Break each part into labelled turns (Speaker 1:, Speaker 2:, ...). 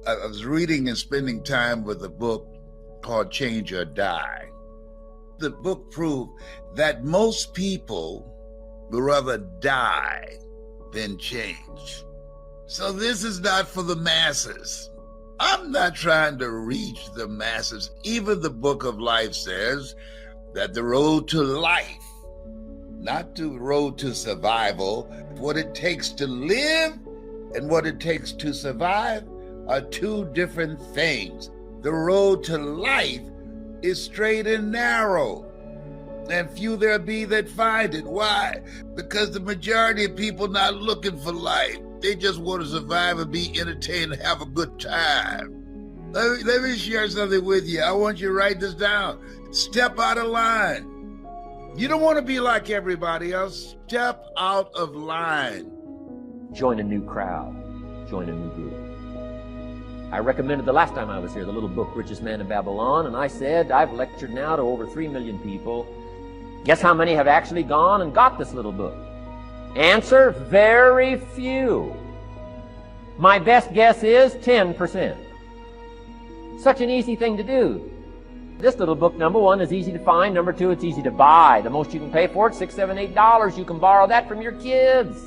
Speaker 1: I was reading and spending time with a book called Change or Die. The book proved that most people would rather die than change. So this is not for the masses. I'm not trying to reach the masses. Even the book of life says that the road to life, not the road to survival, what it takes to live and what it takes to survive are two different things. The road to life is straight and narrow, and few there be that find it. Why? Because the majority of people not looking for life. They just want to survive and be entertained and have a good time. Let me share something with you. I want you to write this down. Step out of line. You don't want to be like everybody else. Step out of line.
Speaker 2: Join a new crowd. Join a new group. I recommended the last time I was here the little book, Richest Man in Babylon, and I said I've lectured now to over 3 million people. Guess how many have actually gone and got this little book? Answer, very few. My best guess is 10%. Such an easy thing to do. This little book, number one, is easy to find. Number two, it's easy to buy. The most you can pay for it, $6, $7, $8. You can borrow that from your kids.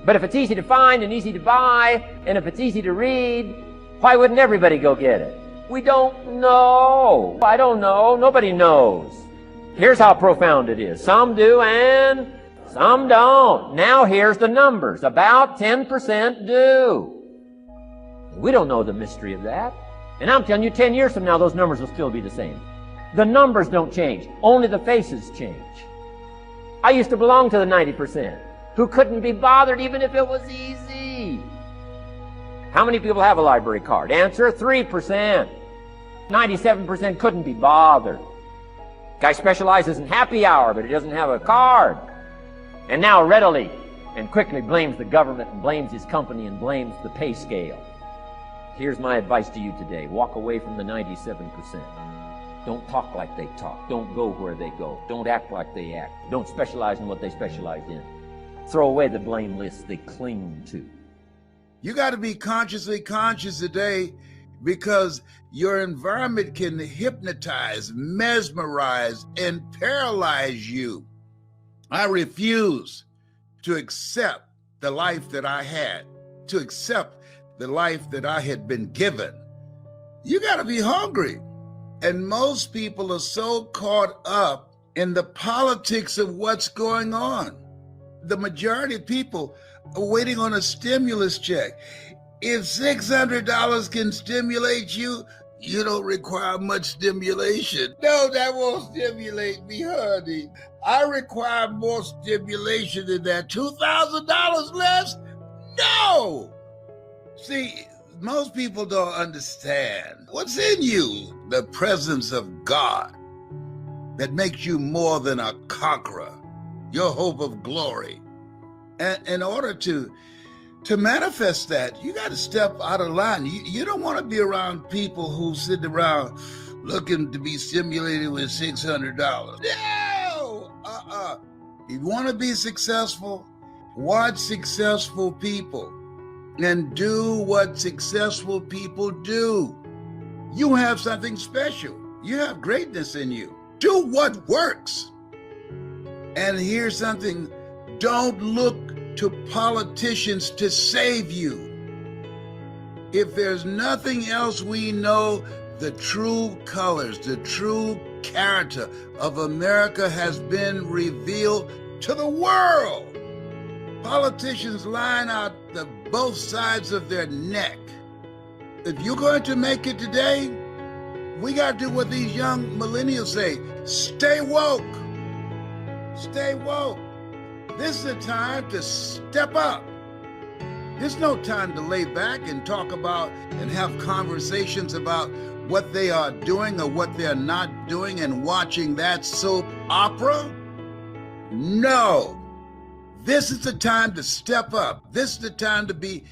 Speaker 2: But if it's easy to find and easy to buy, and if it's easy to read, why wouldn't everybody go get it? We don't know. I don't know. Nobody knows. Here's how profound it is. Some do and some don't. Now here's the numbers. About 10% do. We don't know the mystery of that. And I'm telling you, 10 years from now, those numbers will still be the same. The numbers don't change. Only the faces change. I used to belong to the 90% who couldn't be bothered even if it was easy. How many people have a library card? Answer, 3%. 97% couldn't be bothered. Guy specializes in happy hour, but he doesn't have a card. And now readily and quickly blames the government and blames his company and blames the pay scale. Here's my advice to you today. Walk away from the 97%. Don't talk like they talk. Don't go where they go. Don't act like they act. Don't specialize in what they specialize in. Throw away the blame list they cling to.
Speaker 1: You got to be consciously conscious today, because your environment can hypnotize, mesmerize, and paralyze you. I refuse to accept the life that I had, to accept the life that I had been given. You got to be hungry. And most people are so caught up in the politics of what's going on. The majority of people are waiting on a stimulus check. If $600 can stimulate you, you don't require much stimulation. No, that won't stimulate me, honey. I require more stimulation than that. $2,000 less? No! See, most people don't understand what's in you, the presence of God that makes you more than a conqueror, your hope of glory. And in order to manifest that, you got to step out of line. You don't want to be around people who sit around looking to be stimulated with $600. No! You want to be successful? Watch successful people and do what successful people do. You have something special. You have greatness in you. Do what works. And here's something. Don't look to politicians to save you. If there's nothing else, we know the true colors, the true character of America has been revealed to the world. Politicians line out the both sides of their neck. If you're going to make it today, we got to do what these young millennials say. Stay woke. Stay woke. This is the time to step up. There's no time to lay back and talk about and have conversations about what they are doing or what they're not doing and watching that soap opera. No. This is the time to step up. This is the time to be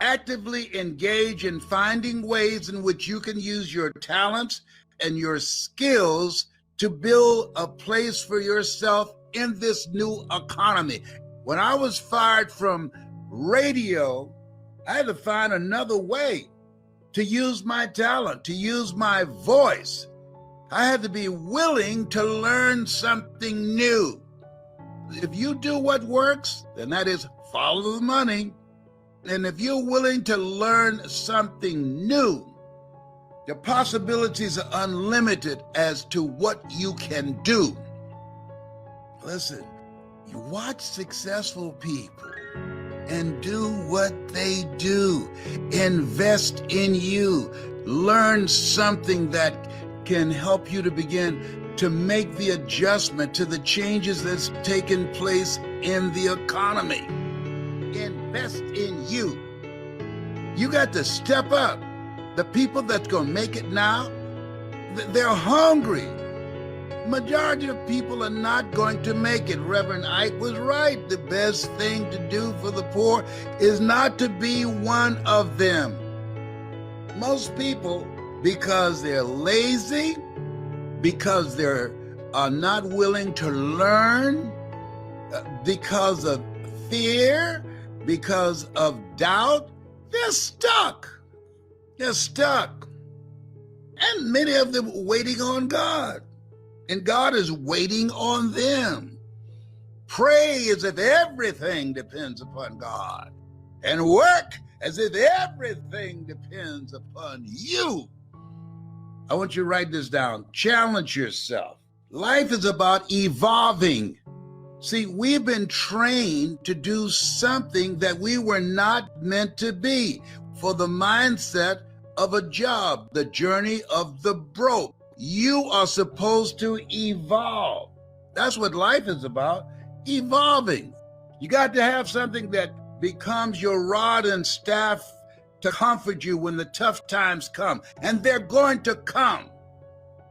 Speaker 1: actively engaged in finding ways in which you can use your talents and your skills to build a place for yourself in this new economy. When I was fired from radio, I had to find another way. to use my talent, to use my voice. I had to be willing to learn something new. If you do what works, then that is follow the money. And if you're willing to learn something new, the possibilities are unlimited as to what you can do. Listen, you watch successful people and do what they do. Invest in you. Learn something that can help you to begin to make the adjustment to the changes that's taken place in the economy. Invest in you. You got to step up. The people that's going to make it now, they're hungry. Majority of people are not going to make it. Reverend Ike was right. The best thing to do for the poor is not to be one of them. Most people, because they're lazy, because they're not willing to learn, because of fear, because of doubt, they're stuck. They're stuck. And many of them are waiting on God. And God is waiting on them. Pray as if everything depends upon God. And work as if everything depends upon you. I want you to write this down. Challenge yourself. Life is about evolving. See, we've been trained to do something that we were not meant to be, for the mindset of a job, the journey of the broke. You are supposed to evolve. That's what life is about, evolving. You got to have something that becomes your rod and staff to comfort you when the tough times come. And they're going to come.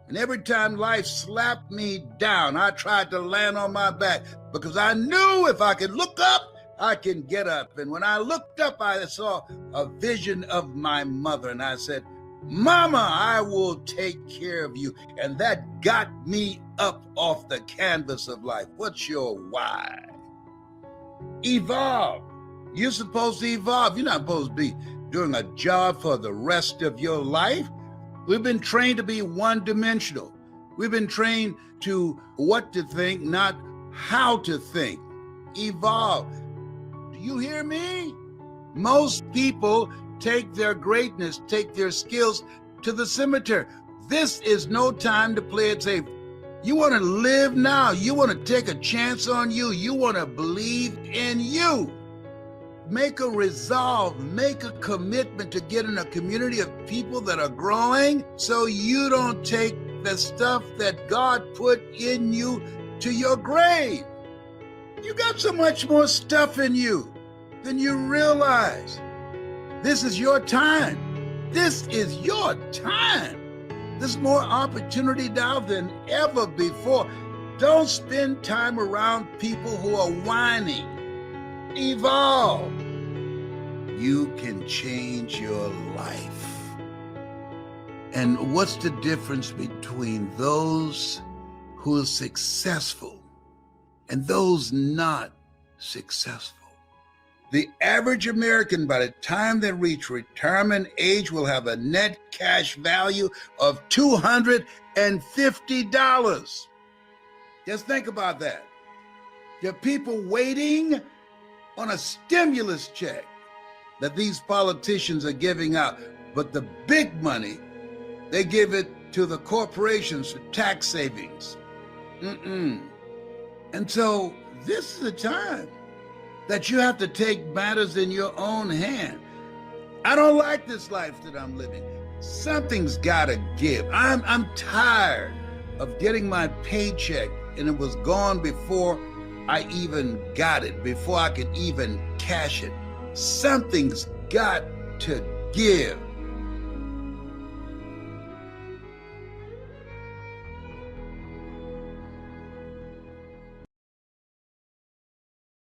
Speaker 1: And every time life slapped me down, I tried to land on my back because I knew if I could look up, I can get up. And when I looked up, I saw a vision of my mother. And I said, Mama, I will take care of you. And that got me up off the canvas of life. What's your why? Evolve. You're supposed to evolve. You're not supposed to be doing a job for the rest of your life. We've been trained to be one-dimensional. We've been trained to what to think, not how to think. Evolve. Do you hear me? Most people take their greatness, take their skills to the cemetery. This is no time to play it safe. You want to live now. You want to take a chance on you. You want to believe in you. Make a resolve, make a commitment to get in a community of people that are growing so you don't take the stuff that God put in you to your grave. You got so much more stuff in you than you realize. This is your time. This is your time. There's more opportunity now than ever before. Don't spend time around people who are whining. Evolve. You can change your life. And what's the difference between those who are successful and those not successful? The average American, by the time they reach retirement age, will have a net cash value of $250. Just think about that. There are people waiting on a stimulus check that these politicians are giving out. But the big money, they give it to the corporations for tax savings. And so this is the time that you have to take matters in your own hand. I don't like this life that I'm living. Something's gotta give. I'm tired of getting my paycheck and it was gone before I even got it, before I could even cash it. Something's got to give.